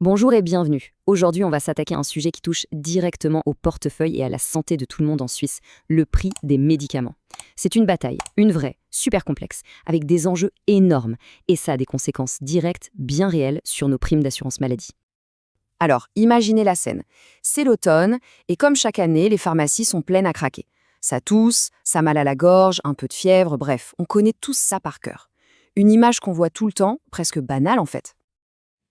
Bonjour et bienvenue. Aujourd'hui, on va s'attaquer à un sujet qui touche directement au portefeuille et à la santé de tout le monde en Suisse, le prix des médicaments. C'est une bataille, une vraie, super complexe, avec des enjeux énormes, et ça a des conséquences directes, bien réelles, sur nos primes d'assurance maladie. Alors, imaginez la scène. C'est l'automne, et comme chaque année, les pharmacies sont pleines à craquer. Ça tousse, ça a mal à la gorge, un peu de fièvre, bref, on connaît tous ça par cœur. Une image qu'on voit tout le temps, presque banale en fait.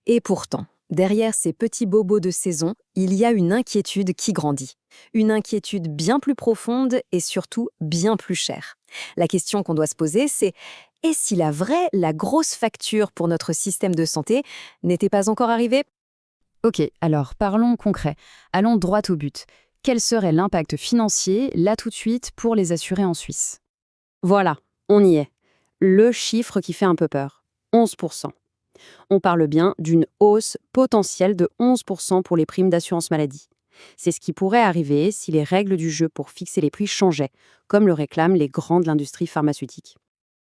Et pourtant, derrière ces petits bobos de saison, il y a une inquiétude qui grandit. Une inquiétude bien plus profonde et surtout bien plus chère. La question qu'on doit se poser, c'est et si la grosse facture pour notre système de santé n'était pas encore arrivée? Ok, alors parlons concret. Allons droit au but. Quel serait l'impact financier, là tout de suite, pour les assurés en Suisse? Voilà, on y est. Le chiffre qui fait un peu peur. 11%. On parle bien d'une hausse potentielle de 11% pour les primes d'assurance maladie. C'est ce qui pourrait arriver si les règles du jeu pour fixer les prix changeaient, comme le réclament les grands de l'industrie pharmaceutique.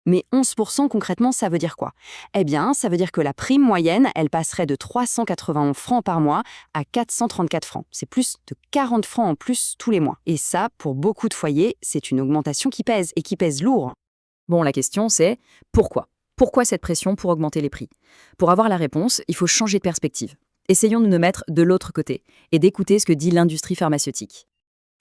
Mais 11% concrètement, ça veut dire quoi? Eh bien, ça veut dire que la prime moyenne, elle passerait de 391 francs par mois à 434 francs. C'est plus de 40 francs en plus tous les mois. Et ça, pour beaucoup de foyers, c'est une augmentation qui pèse, et qui pèse lourd. Bon, la question c'est pourquoi? Pourquoi cette pression pour augmenter les prix? Pour avoir la réponse, il faut changer de perspective. Essayons de nous mettre de l'autre côté et d'écouter ce que dit l'industrie pharmaceutique.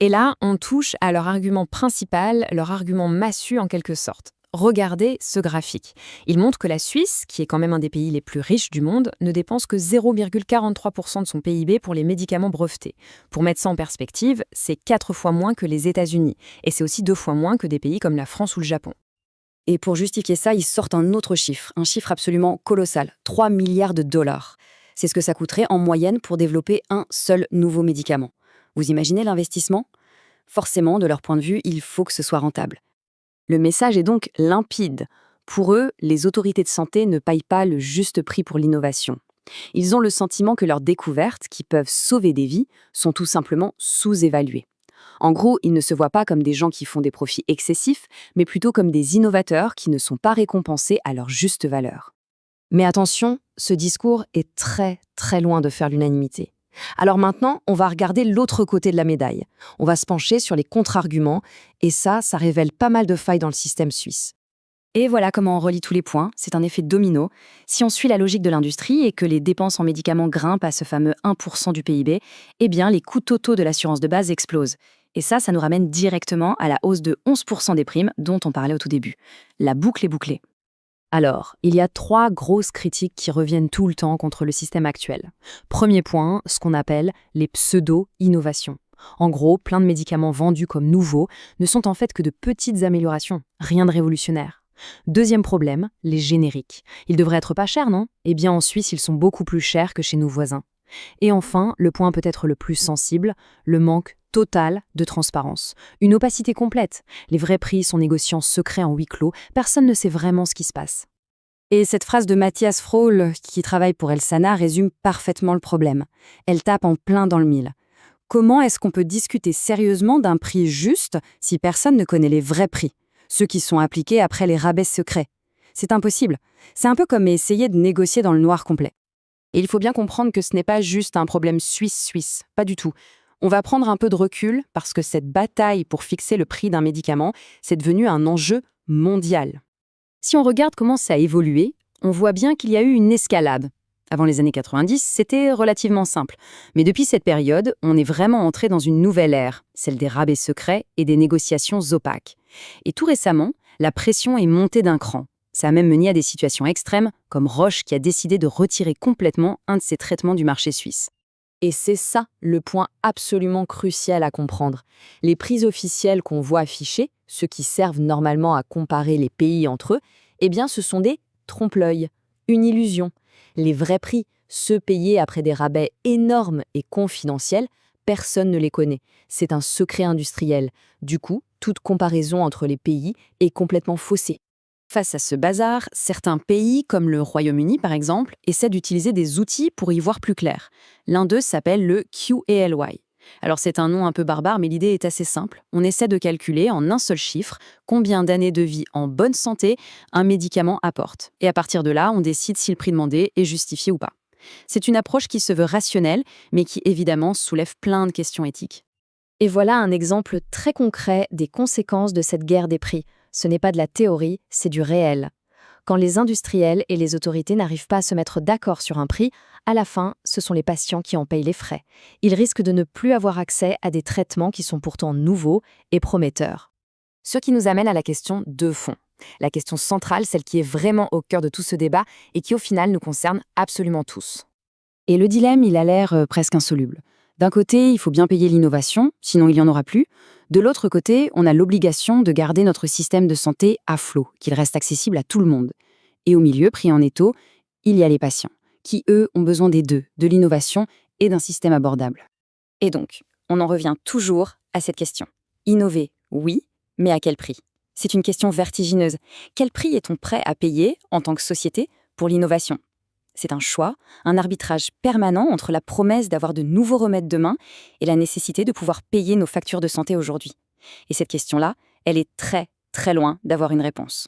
Et là, on touche à leur argument principal, leur argument massu en quelque sorte. Regardez ce graphique. Il montre que la Suisse, qui est quand même un des pays les plus riches du monde, ne dépense que 0,43% de son PIB pour les médicaments brevetés. Pour mettre ça en perspective, c'est 4 fois moins que les États-Unis, et c'est aussi 2 fois moins que des pays comme la France ou le Japon. Et pour justifier ça, ils sortent un autre chiffre, un chiffre absolument colossal, 3 milliards de dollars. C'est ce que ça coûterait en moyenne pour développer un seul nouveau médicament. Vous imaginez l'investissement? Forcément, de leur point de vue, il faut que ce soit rentable. Le message est donc limpide. Pour eux, les autorités de santé ne payent pas le juste prix pour l'innovation. Ils ont le sentiment que leurs découvertes, qui peuvent sauver des vies, sont tout simplement sous-évaluées. En gros, ils ne se voient pas comme des gens qui font des profits excessifs, mais plutôt comme des innovateurs qui ne sont pas récompensés à leur juste valeur. Mais attention, ce discours est très, très loin de faire l'unanimité. Alors maintenant, on va regarder l'autre côté de la médaille. On va se pencher sur les contre-arguments, et ça révèle pas mal de failles dans le système suisse. Et voilà comment on relie tous les points, c'est un effet domino. Si on suit la logique de l'industrie et que les dépenses en médicaments grimpent à ce fameux 1% du PIB, eh bien les coûts totaux de l'assurance de base explosent. Et ça nous ramène directement à la hausse de 11% des primes dont on parlait au tout début. La boucle est bouclée. Alors, il y a 3 grosses critiques qui reviennent tout le temps contre le système actuel. Premier point, ce qu'on appelle les pseudo-innovations. En gros, plein de médicaments vendus comme nouveaux ne sont en fait que de petites améliorations, rien de révolutionnaire. Deuxième problème, les génériques. Ils devraient être pas chers, non? Eh bien en Suisse, ils sont beaucoup plus chers que chez nos voisins. Et enfin, le point peut-être le plus sensible, le manque total de transparence. Une opacité complète. Les vrais prix sont négociés en secret en huis clos, personne ne sait vraiment ce qui se passe. Et cette phrase de Matthias Frohl, qui travaille pour Elsana, résume parfaitement le problème. Elle tape en plein dans le mille. Comment est-ce qu'on peut discuter sérieusement d'un prix juste si personne ne connaît les vrais prix, ceux qui sont appliqués après les rabais secrets? C'est impossible. C'est un peu comme essayer de négocier dans le noir complet. Et il faut bien comprendre que ce n'est pas juste un problème suisse-suisse, pas du tout. On va prendre un peu de recul parce que cette bataille pour fixer le prix d'un médicament, c'est devenu un enjeu mondial. Si on regarde comment ça a évolué, on voit bien qu'il y a eu une escalade. Avant les années 90, c'était relativement simple. Mais depuis cette période, on est vraiment entré dans une nouvelle ère, celle des rabais secrets et des négociations opaques. Et tout récemment, la pression est montée d'un cran. Ça a même mené à des situations extrêmes, comme Roche qui a décidé de retirer complètement un de ses traitements du marché suisse. Et c'est ça le point absolument crucial à comprendre. Les prix officiels qu'on voit affichés, ceux qui servent normalement à comparer les pays entre eux, eh bien ce sont des trompe-l'œil, une illusion. Les vrais prix, ceux payés après des rabais énormes et confidentiels, personne ne les connaît. C'est un secret industriel. Du coup, toute comparaison entre les pays est complètement faussée. Face à ce bazar, certains pays, comme le Royaume-Uni par exemple, essaient d'utiliser des outils pour y voir plus clair. L'un d'eux s'appelle le QALY. Alors c'est un nom un peu barbare, mais l'idée est assez simple. On essaie de calculer en un seul chiffre combien d'années de vie en bonne santé un médicament apporte. Et à partir de là, on décide si le prix demandé est justifié ou pas. C'est une approche qui se veut rationnelle, mais qui évidemment soulève plein de questions éthiques. Et voilà un exemple très concret des conséquences de cette guerre des prix. Ce n'est pas de la théorie, c'est du réel. Quand les industriels et les autorités n'arrivent pas à se mettre d'accord sur un prix, à la fin, ce sont les patients qui en payent les frais. Ils risquent de ne plus avoir accès à des traitements qui sont pourtant nouveaux et prometteurs. Ce qui nous amène à la question de fond. La question centrale, celle qui est vraiment au cœur de tout ce débat et qui au final nous concerne absolument tous. Et le dilemme, il a l'air presque insoluble. D'un côté, il faut bien payer l'innovation, sinon il n'y en aura plus. De l'autre côté, on a l'obligation de garder notre système de santé à flot, qu'il reste accessible à tout le monde. Et au milieu, pris en étau, il y a les patients, qui eux ont besoin des deux, de l'innovation et d'un système abordable. Et donc, on en revient toujours à cette question. Innover, oui, mais à quel prix? C'est une question vertigineuse. Quel prix est-on prêt à payer, en tant que société, pour l'innovation? C'est un choix, un arbitrage permanent entre la promesse d'avoir de nouveaux remèdes demain et la nécessité de pouvoir payer nos factures de santé aujourd'hui. Et cette question-là, elle est très, très loin d'avoir une réponse.